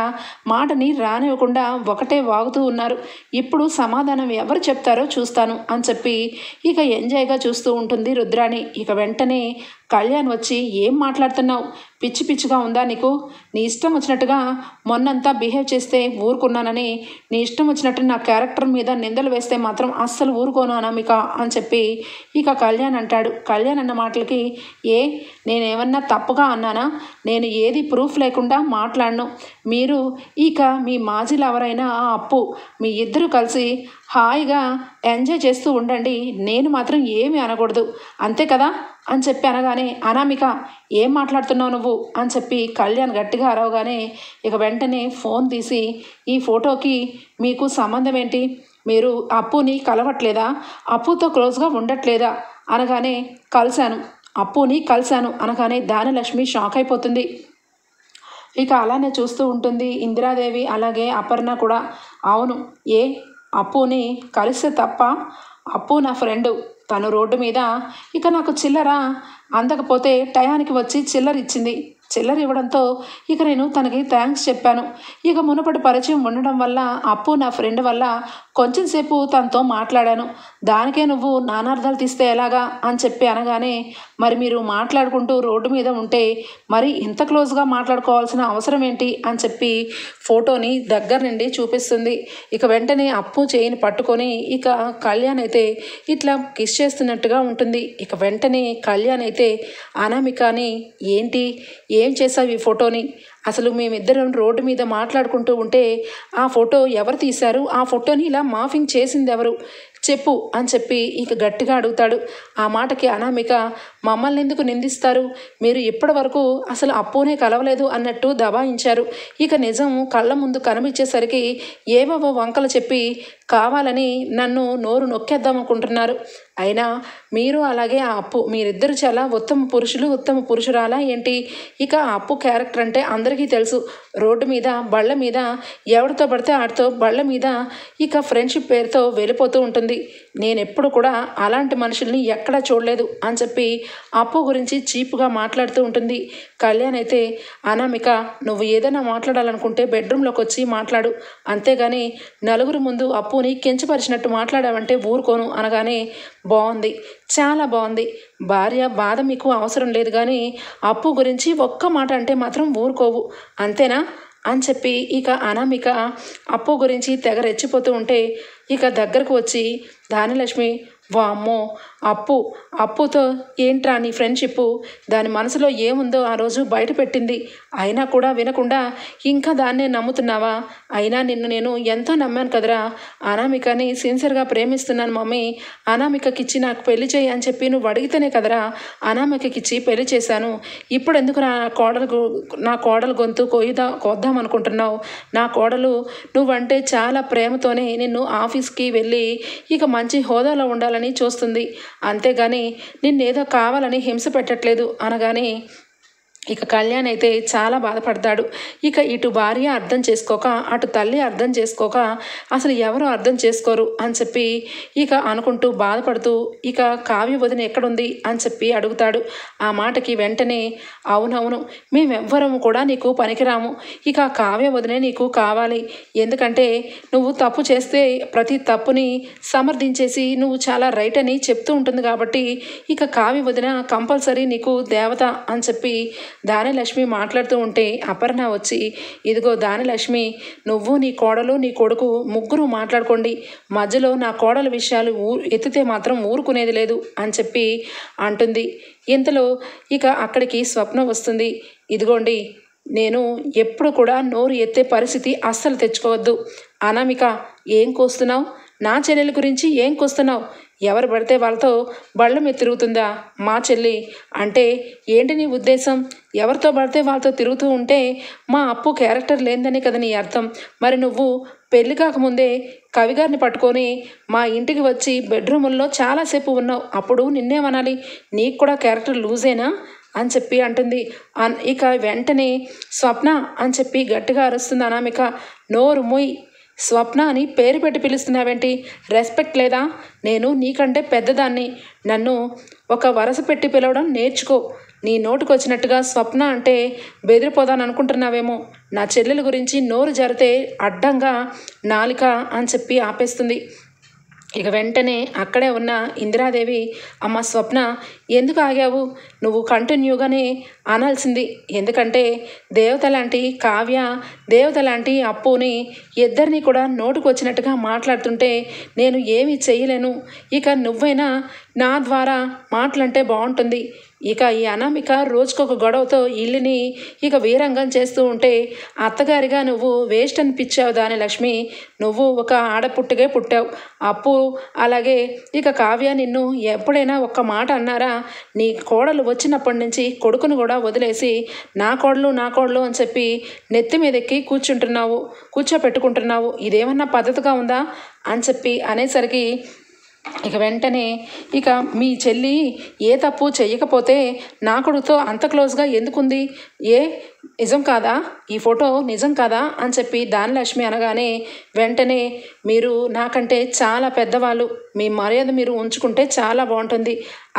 మాటని రానివ్వకుండా ఒకటే వాగుతూ ఉన్నారు, ఇప్పుడు సమాధానం ఎవరు చెప్తారో చూస్తాను అని చెప్పి ఇక ఎంజాయ్గా చూస్తూ ఉంటుంది రుద్రాణి. ఇక వెంటనే కళ్యాణ్ వచ్చి, ఏం మాట్లాడుతున్నావు, పిచ్చి పిచ్చిగా ఉందా నీకు? నీ ఇష్టం వచ్చినట్టుగా మొన్నంతా బిహేవ్ చేస్తే ఊరుకున్నానని, నీ ఇష్టం వచ్చినట్టు నా క్యారెక్టర్ మీద నిందలు వేస్తే మాత్రం అస్సలు ఊరుకోను అనామిక అని చెప్పి ఇక కళ్యాణ్ అంటాడు. కళ్యాణ్ అన్న మాటలకి, నేనేమన్నా తప్పుగా అన్నానా? నేను ఏది ప్రూఫ్ లేకుండా మాట్లాడను, మీరు ఇక మీ మాజీ లవరైనా ఆ అప్పు మీ ఇద్దరు కలిసి హాయిగా ఎంజాయ్ చేస్తూ ఉండండి, నేను మాత్రం ఏమీ అనకూడదు, అంతే కదా అని చెప్పి అనగానే, అనామిక ఏం మాట్లాడుతున్నావు నువ్వు అని చెప్పి కళ్యాణ్ గట్టిగా అరవగానే ఇక వెంటనే ఫోన్ తీసి, ఈ ఫోటోకి మీకు సంబంధం ఏంటి, మీరు అప్పుని కలవట్లేదా, అప్పుతో క్లోజ్గా ఉండట్లేదా అనగానే, అప్పుని కలిశాను అనగానే ధాన్యలక్ష్మి షాక్ అయిపోతుంది. ఇక అలానే చూస్తూ ఉంటుంది ఇందిరాదేవి, అలాగే అపర్ణ కూడా. అవును, అప్పుని కలిస్తే తప్ప? అప్పు నా ఫ్రెండు, తను రోడ్డు మీద ఇక నాకు చిల్లర అందకపోతే టయానికి వచ్చి చిల్లర ఇచ్చింది, చిల్లర ఇవ్వడంతో ఇక నేను తనకి థ్యాంక్స్ చెప్పాను. ఇక మునుపటి పరిచయం ఉండడం వల్ల అప్పు నా ఫ్రెండ్ వల్ల కొంచెం సేపు తనతో మాట్లాడాను, దానికే నువ్వు నానార్థాలు తీస్తే ఎలాగా అని చెప్పి అనగానే, మరి మీరు మాట్లాడుకుంటూ రోడ్డు మీద ఉంటే మరి ఇంత క్లోజ్గా మాట్లాడుకోవాల్సిన అవసరం ఏంటి అని చెప్పి ఫోటోని దగ్గర నుండి చూపిస్తుంది. ఇక వెంటనే అప్పు చేయిని పట్టుకొని ఇక కళ్యాణ్ అయితే ఇట్లా కిస్ చేస్తున్నట్టుగా ఉంటుంది. ఇక వెంటనే కళ్యాణ్ అయితే అనామికని, ఏంటి ఏం చేసావు ఈ ఫోటోని, అసలు మేమిద్దరం రోడ్డు మీద మాట్లాడుకుంటూ ఉంటే ఆ ఫోటో ఎవరు తీశారు, ఆ ఫోటోని ఇలా మాఫింగ్ చేసింది ఎవరు చెప్పు అని చెప్పి ఇక గట్టిగా అడుగుతాడు. ఆ మాటకి అనామిక, మమ్మల్ని ఎందుకు నిందిస్తారు, మీరు ఇప్పటి వరకు అసలు అప్పునే కలవలేదు అన్నట్టు దబాయించారు. ఇక నిజం కళ్ళ ముందు కనిపించేసరికి ఏవేవో వంకలు చెప్పి కావాలని నన్ను నోరు నొక్కేద్దామనుకుంటున్నారు. అయినా మీరు అలాగే ఆ అప్పు, మీరిద్దరు చాలా ఉత్తమ పురుషులు ఉత్తమ పురుషురాలా ఏంటి? ఇక ఆ అప్పు క్యారెక్టర్ అంటే అందరికీ తెలుసు. రోడ్డు మీద బళ్ళ మీద ఎవరితో పడితే ఆడితో బళ్ళ మీద ఇక ఫ్రెండ్షిప్ పేరుతో వెళ్ళిపోతూ ఉంటుంది. నేను ఎప్పుడు కూడా అలాంటి మనుషుల్ని ఎక్కడా చూడలేదు అని చెప్పి అప్పు గురించి చీప్గా మాట్లాడుతూ ఉంటుంది. కళ్యాణ్ అయితే, అనామిక నువ్వు ఏదైనా మాట్లాడాలనుకుంటే బెడ్రూమ్లోకి వచ్చి మాట్లాడు, అంతేగాని నలుగురు ముందు అప్పుని కించపరిచినట్టు మాట్లాడావంటే ఊరుకోను అనగానే, బాగుంది, చాలా బాగుంది, భార్య బాధ మీకు అవసరం లేదు, కానీ అప్పు గురించి ఒక్క మాట అంటే మాత్రం ఊరుకోవు, అంతేనా అని చెప్పి ఇక అనామిక అప్పు గురించి తెగ రెచ్చిపోతూ ఉంటే ఇక దగ్గరకు వచ్చి ధాన్యలక్ష్మి, వామ్మో అప్పుతో ఏంట్రా నీ ఫ్రెండ్షిప్, దాని మనసులో ఏముందో ఆ రోజు బయట పెట్టింది, అయినా కూడా వినకుండా ఇంకా దాన్నే నమ్ముతున్నావా? అయినా నిన్ను నేను ఎంతో నమ్మాను కదరా, అనామికని సిన్సియర్గా ప్రేమిస్తున్నాను మమ్మీ, అనామికకిచ్చి నాకు పెళ్లి చేయి అని చెప్పి నువ్వు అడిగితేనే కదరా అనామికకిచ్చి పెళ్లి చేశాను, ఇప్పుడు ఎందుకు నా కోడలు గొంతు కోద్దాం అనుకుంటున్నావు? నా కోడలు నువ్వంటే చాలా ప్రేమతోనే నిన్ను ఆఫీస్కి వెళ్ళి ఇక మంచి హోదాలో ఉండాలని చూస్తుంది, అంతేగాని నిన్నేదో కావాలని హింస పెట్టట్లేదు అనగానే ఇక కళ్యాణ్ అయితే చాలా బాధపడతాడు. ఇక ఇటు భార్య అర్థం చేసుకోక అటు తల్లి అర్థం చేసుకోక అసలు ఎవరు అర్థం చేసుకోరు అని చెప్పి ఇక అనుకుంటూ బాధపడుతూ ఇక కావ్య వదిన ఎక్కడుంది అని చెప్పి అడుగుతాడు. ఆ మాటకి వెంటనే, అవునవును మేమెవ్వరము కూడా నీకు పనికిరాము, ఇక కావ్య వదినే నీకు కావాలి, ఎందుకంటే నువ్వు తప్పు చేస్తే ప్రతి తప్పుని సమర్థించేసి నువ్వు చాలా రైట్ అని చెప్తూ ఉంటుంది కాబట్టి ఇక కావ్య వదిన కంపల్సరీ నీకు దేవత అని చెప్పి ధాన్యలక్ష్మి మాట్లాడుతూ ఉంటే అపర్ణ వచ్చి, ఇదిగో ధాన్యలక్ష్మి, నువ్వు నీ కోడలు నీ కొడుకు ముగ్గురు మాట్లాడుకోండి, మధ్యలో నా కోడల విషయాలు ఎత్తితే మాత్రం ఊరుకునేది లేదు అని చెప్పి అంటుంది. ఇంతలో ఇక అక్కడికి స్వప్న వస్తుంది. ఇదిగోండి, నేను ఎప్పుడు కూడా నోరు ఎత్తే పరిస్థితి అస్సలు తెచ్చుకోవద్దు. అనామిక, ఏం కోస్తున్నావు? నా చెల్లెల గురించి ఏం కోస్తున్నావు? ఎవరు పడితే వాళ్ళతో బళ్ళ మీద తిరుగుతుందా మా చెల్లి? అంటే ఏంటి నీ ఉద్దేశం? ఎవరితో పడితే వాళ్ళతో తిరుగుతూ ఉంటే మా అప్పు క్యారెక్టర్ లేదని కదా నీ అర్థం. మరి నువ్వు పెళ్లి కాకముందే కవిగారిని పట్టుకొని మా ఇంటికి వచ్చి బెడ్రూముల్లో చాలాసేపు ఉన్నావు, అప్పుడు నిన్నేమనాలి? నీకు కూడా క్యారెక్టర్ లూజేనా అని చెప్పి అంటుంది. ఇక వెంటనే స్వప్న అని చెప్పి గట్టిగా అరుస్తుంది అనామిక. నోరు మొయ్, స్వప్న అని పేరు పెట్టి పిలుస్తున్నావేంటి? రెస్పెక్ట్ లేదా? నేను నీకంటే పెద్దదాన్ని, నన్ను ఒక వరస పెట్టి పిలవడం నేర్చుకో. నీ నోటుకు వచ్చినట్టుగా స్వప్న అంటే బెదిరిపోదాను అనుకుంటున్నావేమో. నా చెల్లెల గురించి నోరు జరితే అడ్డంగా నాలిక అని చెప్పి ఆపేస్తుంది. ఇక వెంటనే అక్కడే ఉన్న ఇందిరాదేవి, అమ్మ స్వప్న, ఎందుకు ఆగావు? నువ్వు కంటిన్యూగానే అనాల్సింది, ఎందుకంటే దేవత లాంటి కావ్య దేవత లాంటి అప్పుని ఇద్దరిని కూడా నోటుకు వచ్చినట్టుగా మాట్లాడుతుంటే నేను ఏమీ చెయ్యలేను. ఇక నువ్వైనా నా ద్వారా మాటలంటే బాగుంటుంది. ఇక ఈ అనామిక రోజుకొక గొడవతో ఇల్లుని ఇక వీరంగం చేస్తూ ఉంటే అత్తగారిగా నువ్వు వేస్ట్ అనిపించావు ధాన్యలక్ష్మి. నువ్వు ఒక ఆడపుట్టుగే పుట్టావు. అప్పు అలాగే ఇక కావ్య నిన్ను ఎప్పుడైనా ఒక్క మాట అన్నారా? నీ కోడలు వచ్చినప్పటి నుంచి కొడుకును కూడా వదిలేసి నా కోడలు అని చెప్పి నెత్తి మీదెక్కి కూర్చోపెట్టుకుంటున్నావు. ఇదేమన్నా పద్ధతిగా ఉందా అని చెప్పి అనేసరికి ఇక వెంటనే ఇక మీ చెల్లి ఏ తప్పు చెయ్యకపోతే నా కొడుకుతో అంత క్లోజ్గా ఎందుకుంది? నిజం కాదా? ఈ ఫోటో నిజం కాదా అని చెప్పి ధాన్యలక్ష్మి అనగానే వెంటనే, మీరు నాకంటే చాలా పెద్దవాళ్ళు, మీ మర్యాద మీరు ఉంచుకుంటే చాలా బాగుంటుంది.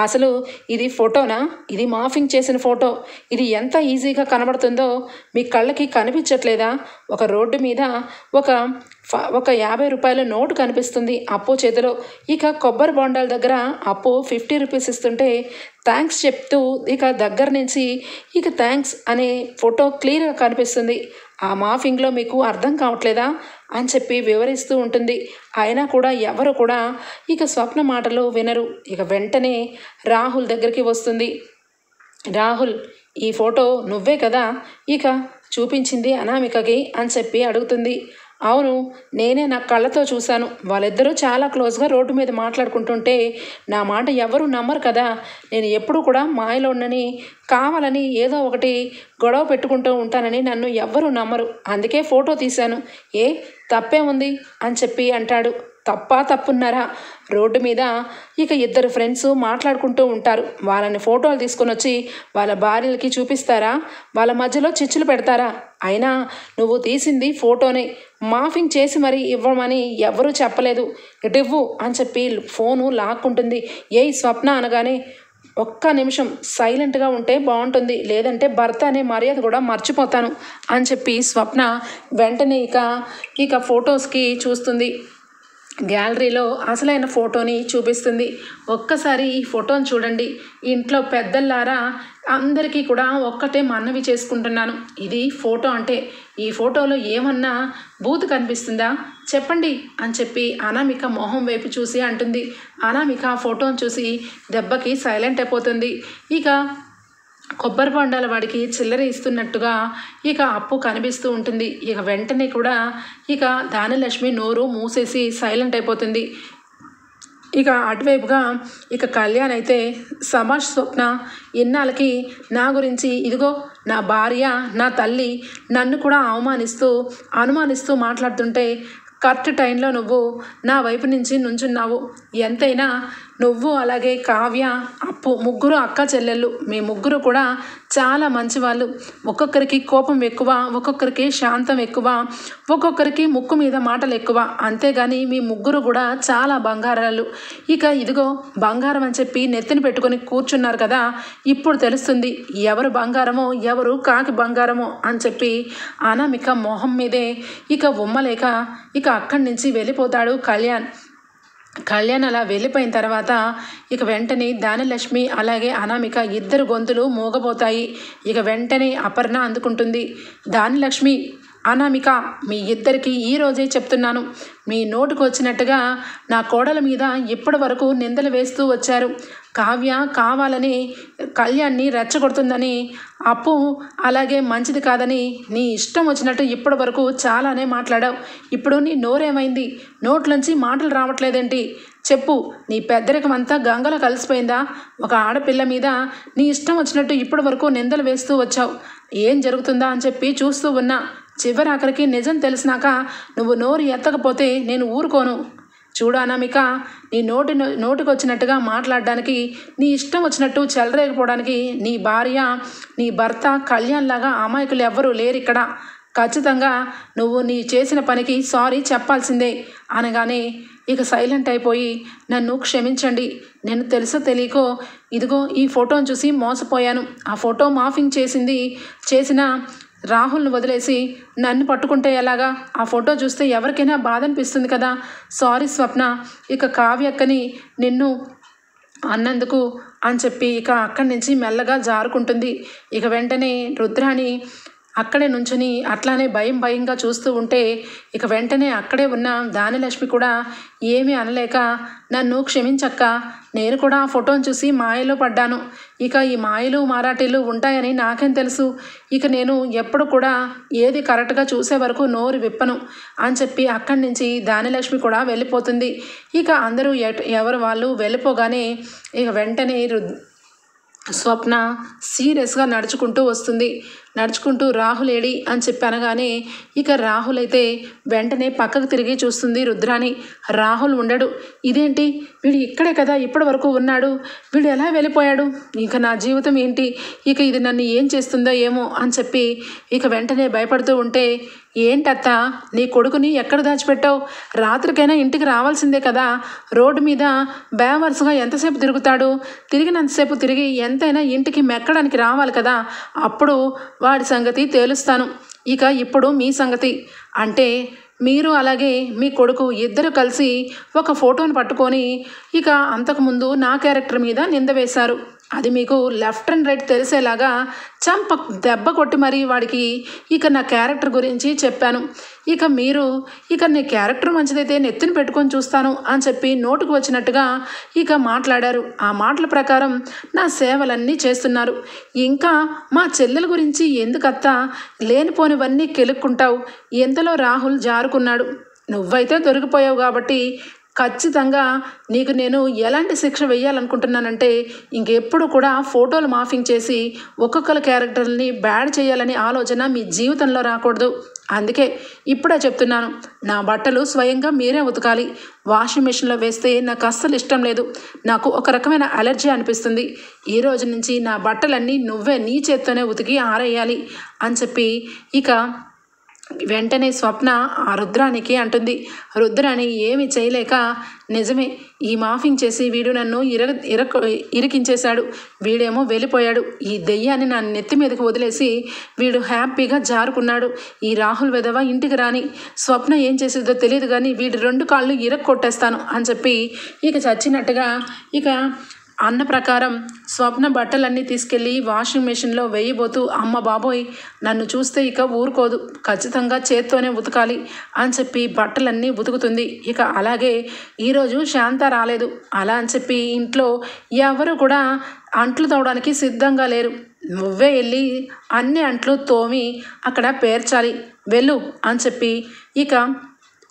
అసలు ఇది ఫోటోనా? ఇది మాఫింగ్ చేసిన ఫోటో. ఇది ఎంత ఈజీగా కనబడుతుందో మీ కళ్ళకి కనిపించట్లేదా? ఒక రోడ్డు మీద ఒక 50 రూపాయల నోటు కనిపిస్తుంది అప్పు చేతిలో. ఇక కొబ్బరి బొండాల దగ్గర అప్పు 50 రూపీస్ ఇస్తుంటే థ్యాంక్స్ చెప్తూ ఇక దగ్గర నుంచి ఇక థ్యాంక్స్ అనే ఫోటో క్లియర్గా కనిపిస్తుంది. ఆ మాఫింగ్లో మీకు అర్థం కావట్లేదా అని చెప్పి వివరిస్తూ ఉంటుంది. అయినా కూడా ఎవరు కూడా ఇక స్వప్న మాటలు వినరు. ఇక వెంటనే రాహుల్ దగ్గరికి వస్తుంది. రాహుల్, ఈ ఫోటో నువ్వే కదా ఇక చూపించింది అనామికకి అని చెప్పి అడుగుతుంది. అవును, నేనే నా కళ్ళతో చూశాను. వాళ్ళిద్దరూ చాలా క్లోజ్గా రోడ్డు మీద మాట్లాడుకుంటుంటే నా మాట ఎవరు నమ్మరు కదా. నేను ఎప్పుడూ కూడా మాయలో ఉన్నని కావాలని ఏదో ఒకటి గొడవ పెట్టుకుంటూ ఉంటానని నన్ను ఎవ్వరూ నమ్మరు. అందుకే ఫోటో తీశాను. ఏ తప్పే ఉంది అని చెప్పి అంటాడు. తప్పున్నారా? రోడ్డు మీద ఇక ఇద్దరు ఫ్రెండ్స్ మాట్లాడుకుంటూ ఉంటారు. వాళ్ళని ఫోటోలు తీసుకొని వచ్చి వాళ్ళ భార్యలకి చూపిస్తారా? వాళ్ళ మధ్యలో చిచ్చులు పెడతారా? అయినా నువ్వు తీసింది ఫోటోనే, మాఫింగ్ చేసి మరీ ఇవ్వమని ఎవరూ చెప్పలేదు. ఇటివ్వు అని చెప్పి ఫోను లాక్కుంటుంది. ఏయ్ స్వప్న అనగానే ఒక్క నిమిషం సైలెంట్గా ఉంటే బాగుంటుంది, లేదంటే భర్త అనే మర్యాద కూడా మర్చిపోతాను అని చెప్పి స్వప్న వెంటనే ఇక ఫొటోస్కి చూస్తుంది. గ్యాలరీలో అసలైన ఫోటోని చూపిస్తుంది. ఒక్కసారి ఈ ఫోటోని చూడండి. ఇంట్లో పెద్దల్లారా అందరికీ కూడా ఒక్కటే మనవి చేసుకుంటున్నాను. ఇది ఫోటో అంటే ఈ ఫోటోలో ఏమన్నా బూతు కనిపిస్తుందా చెప్పండి అని చెప్పి అనామిక మొహం వైపు చూసి అంటుంది. అనామిక ఆ ఫోటోని చూసి దెబ్బకి సైలెంట్ అయిపోతుంది. ఇక కొబ్బరి బొండాల వాడికి చిల్లర ఇస్తున్నట్టుగా ఇక అప్పు కనిపిస్తూ ఉంటుంది. ఇక వెంటనే కూడా ఇక దానలక్ష్మి నోరు మూసేసి సైలెంట్ అయిపోతుంది. ఇక అటువైపుగా ఇక కళ్యాణ్ అయితే సమాజ్ స్వప్న ఇన్నాళ్ళకి నా గురించి ఇదిగో నా భార్య నా తల్లి నన్ను కూడా అనుమానిస్తూ మాట్లాడుతుంటే కరెక్ట్ టైంలో నువ్వు నా వైపు నుంచి నుంచున్నావు. ఎంతైనా నువ్వు అలాగే కావ్య అప్పు ముగ్గురు అక్క చెల్లెళ్ళు, మీ ముగ్గురు కూడా చాలా మంచివాళ్ళు. ఒక్కొక్కరికి కోపం ఎక్కువ, ఒక్కొక్కరికి శాంతం ఎక్కువ, ఒక్కొక్కరికి ముక్కు మీద మాటలు ఎక్కువ. అంతేగాని మీ ముగ్గురు కూడా చాలా బంగారాలు. ఇక ఇదిగో బంగారం అని చెప్పి నెత్తిని పెట్టుకొని కూర్చున్నారు కదా, ఇప్పుడు తెలుస్తుంది ఎవరు బంగారమో ఎవరు కాకి బంగారమో అని చెప్పి అనామిక మొహం మీదే ఇక ఉమ్మలేక ఇక అక్కడి నుంచి వెళ్ళిపోతాడు కళ్యాణ్ అలా వెళ్ళిపోయిన తర్వాత ఇక వెంటనే దానలక్ష్మి అలాగే అనామిక ఇద్దరు గొంతులు మూగబోతాయి. ఇక వెంటనే అపర్ణ అందుకుంటుంది. దానలక్ష్మి అనామిక మీ ఇద్దరికి ఈరోజే చెప్తున్నాను, మీ నోటుకు వచ్చినట్టుగా నా కోడల మీద ఇప్పటి వరకు నిందలు వేస్తూ వచ్చారు. కావ్య కావాలని కళ్యాణ్ని రెచ్చగొడుతుందని, అప్పు అలాగే మంచిది కాదని నీ ఇష్టం వచ్చినట్టు ఇప్పటి వరకు చాలానే మాట్లాడావు. ఇప్పుడు నీ నోరేమైంది? నోట్లోంచి మాటలు రావట్లేదేంటి? చెప్పు, నీ పెద్దరికం అంతా గంగలో కలిసిపోయిందా? ఒక ఆడపిల్ల మీద నీ ఇష్టం వచ్చినట్టు ఇప్పటి వరకు నిందలు వేస్తూ వచ్చావు. ఏం జరుగుతుందా అని చెప్పి చూస్తూ ఉన్నా. చివరాఖరికి నిజం తెలిసినాక నువ్వు నోరు ఎత్తకపోతే నేను ఊరుకోను. చూడు అనామిక, నీ నోటికి వచ్చినట్టుగా మాట్లాడడానికి, నీ ఇష్టం వచ్చినట్టు చెలరేగిపోవడానికి నీ భార్య నీ భర్త కళ్యాణ్ లాగా అమాయకులు ఎవ్వరూ లేరు ఇక్కడ. ఖచ్చితంగా నువ్వు నీ చేసిన పనికి సారీ చెప్పాల్సిందే అనగానే ఇక సైలెంట్ అయిపోయి నన్ను క్షమించండి, నేను తెలుసో తెలియకో ఇదిగో ఈ ఫోటోని చూసి మోసపోయాను. ఆ ఫోటో మాఫింగ్ చేసిన రాహుల్ని వదిలేసి నన్ను పట్టుకుంటే ఎలాగా? ఆ ఫోటో చూస్తే ఎవరికైనా బాధ అనిపిస్తుంది కదా. సారీ స్వప్న, ఇక కావ్యక్కని నిన్ను అన్నందుకు అని చెప్పి ఇక అక్కడి నుంచి మెల్లగా జారుకుంటుంది. ఇక వెంటనే రుద్రాణి అక్కడే నుంచుని అట్లానే భయంగా చూస్తూ ఉంటే ఇక వెంటనే అక్కడే ఉన్న దానలక్ష్మి కూడా ఏమీ అనలేక నన్ను క్షమించక్క, నేను కూడా ఆ ఫోటోని చూసి మాయలో పడ్డాను. ఇక ఈ మాయలు మారాటీలు ఉంటాయని నాకేం తెలుసు. ఇక నేను ఎప్పుడు కూడా ఏది కరెక్ట్గా చూసే వరకు నోరు విప్పను అని చెప్పి అక్కడి నుంచి దానలక్ష్మి కూడా వెళ్ళిపోతుంది. ఇక అందరూ ఎవరు వాళ్ళు వెళ్ళిపోగానే ఇక వెంటనే స్వప్న సీరియస్గా నడుచుకుంటూ వస్తుంది. నడుచుకుంటూ రాహుల్ ఏడి అని చెప్పి అనగానే ఇక రాహుల్ అయితే వెంటనే పక్కకు తిరిగి చూస్తుంది రుద్రాణి. రాహుల్ ఉండడు. ఇదేంటి, వీడు ఇక్కడే కదా ఇప్పటి వరకు ఉన్నాడు, వీడు ఎలా వెళ్ళిపోయాడు? ఇక నా జీవితం ఏంటి? ఇక ఇది నన్ను ఏం చేస్తుందో ఏమో అని చెప్పి ఇక వెంటనే భయపడుతూ ఉంటే, ఏంటత్తా నీ కొడుకుని ఎక్కడ దాచిపెట్టావు? రాత్రికైనా ఇంటికి రావాల్సిందే కదా. రోడ్డు మీద బేవర్స్గా ఎంతసేపు తిరుగుతాడు? తిరిగినంతసేపు తిరిగి ఎంతైనా ఇంటికి మెక్కడానికి రావాలి కదా. అప్పుడు వాడి సంగతి తేలుస్తాను. ఇక ఇప్పుడు మీ సంగతి అంటే మీరు అలాగే మీ కొడుకు ఇద్దరు కలిసి ఒక ఫోటోని పట్టుకొని ఇక అంతకుముందు నా క్యారెక్టర్ మీద నింద వేశారు. అది మీకు లెఫ్ట్ అండ్ రైట్ తెలిసేలాగా దెబ్బ కొట్టి మరీ వాడికి ఇక నా క్యారెక్టర్ గురించి చెప్పాను. ఇక మీరు ఇక నీ క్యారెక్టర్ మంచిదైతే నెత్తిని పెట్టుకొని చూస్తాను అని చెప్పి నోటుకు వచ్చినట్టుగా ఇక మాట్లాడారు. ఆ మాటల ప్రకారం నా సేవలన్నీ చేస్తున్నారు. ఇంకా మా చెల్లెల గురించి ఎందుకత్తా లేనిపోనివన్నీ కెలుక్కుంటావు? ఎంతలో రాహుల్ జారుకున్నాడు. నువ్వైతే దొరికిపోయావు కాబట్టి ఖచ్చితంగా నీకు నేను ఎలాంటి శిక్ష వేయాలనుకుంటున్నానంటే, ఇంకెప్పుడు కూడా ఫోటోలు మాఫింగ్ చేసి ఒక్కొక్కరి క్యారెక్టర్ని బ్యాడ్ చేయాలని ఆలోచన మీ జీవితంలో రాకూడదు. అందుకే ఇప్పుడే చెప్తున్నాను, నా బట్టలు స్వయంగా మీరే ఉతకాలి. వాషింగ్ మిషన్లో వేస్తే నాకు అస్సలు ఇష్టం లేదు. నాకు ఒక రకమైన అలర్జీ అనిపిస్తుంది. ఈ రోజు నుంచి నా బట్టలన్నీ నువ్వే నీ చేత్తోనే ఉతికి ఆరేయాలి అని చెప్పి ఇక వెంటనే స్వప్న ఆ రుద్రానికి అంటుంది. రుద్రాని ఏమి చేయలేక, నిజమే ఈ మాఫింగ్ చేసి వీడు నన్ను ఇరికించేశాడు, వీడేమో వెళ్ళిపోయాడు, ఈ దెయ్యాన్ని నా నెత్తి మీదకి వదిలేసి వీడు హ్యాపీగా జారుకున్నాడు, ఈ రాహుల్ వెధవ ఇంటికి రాని, స్వప్న ఏం చేసేదో తెలియదు కానీ వీడి 2 కాళ్ళు కొట్టేస్తాను అని చెప్పి ఇక చచ్చినట్టుగా ఇక అన్న ప్రకారం స్వప్న బట్టలన్నీ తీసుకెళ్ళి వాషింగ్ మెషిన్లో వేయబోతూ, అమ్మ బాబోయ్ నన్ను చూస్తే ఇక ఊరుకోదు, ఖచ్చితంగా చేత్తోనే ఉతకాలి అని చెప్పి బట్టలన్నీ ఉతుకుతుంది. ఇక అలాగే ఈరోజు శాంత రాలేదు. అలా అని చెప్పి ఇంట్లో ఎవరు కూడా అంట్లు తోవడానికి సిద్ధంగా లేరు. నువ్వే వెళ్ళి అన్ని అంట్లు తోమి అక్కడ పేర్చాలి, వెళ్ళు అని చెప్పి ఇక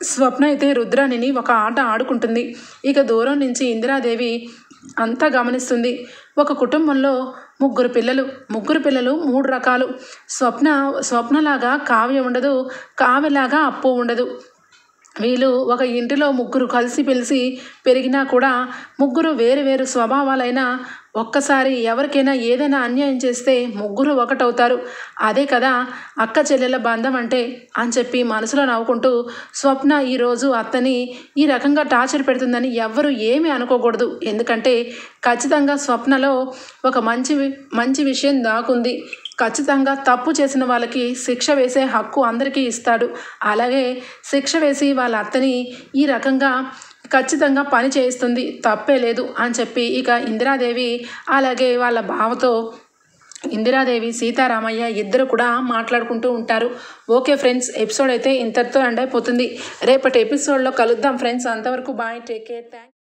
స్వప్న అయితే రుద్రాణిని ఒక ఆట ఆడుకుంటుంది. ఇక దూరం నుంచి ఇందిరాదేవి అంతా గమనిస్తుంది. ఒక కుటుంబంలో ముగ్గురు పిల్లలు 3 రకాలు. స్వప్నలాగా కావ్య ఉండదు, కావ్యలాగా అప్పు ఉండదు. వీళ్ళు ఒక ఇంటిలో ముగ్గురు కలిసి పిలిచి పెరిగినా కూడా ముగ్గురు వేరు వేరు స్వభావాలైనా ఒక్కసారి ఎవరికైనా ఏదైనా అన్యాయం చేస్తే ముగ్గురు ఒకటవుతారు. అదే కదా అక్క చెల్లెల బంధం అంటే అని చెప్పి మనసులో నవ్వుకుంటూ, స్వప్న ఈరోజు అత్తని ఈ రకంగా టార్చర్ పెడుతుందని ఎవ్వరూ ఏమీ అనుకోకూడదు. ఎందుకంటే ఖచ్చితంగా స్వప్నలో ఒక మంచి విషయం దాకుంది. ఖచ్చితంగా తప్పు చేసిన వాళ్ళకి శిక్ష వేసే హక్కు అందరికీ ఇస్తాడు. అలాగే శిక్ష వేసి వాళ్ళ అత్తని ఈ రకంగా ఖచ్చితంగా పని చేయిస్తుంది, తప్పే లేదు అని చెప్పి ఇక ఇందిరాదేవి అలాగే వాళ్ళ బావతో ఇందిరాదేవి సీతారామయ్య ఇద్దరు కూడా మాట్లాడుకుంటూ ఉంటారు. ఓకే ఫ్రెండ్స్, ఎపిసోడ్ అయితే ఇంతటితో ఎండ్ అయిపోతుంది. రేపటి ఎపిసోడ్లో కలుద్దాం ఫ్రెండ్స్. అంతవరకు బాయ్, టేక్ కేర్, థ్యాంక్స్.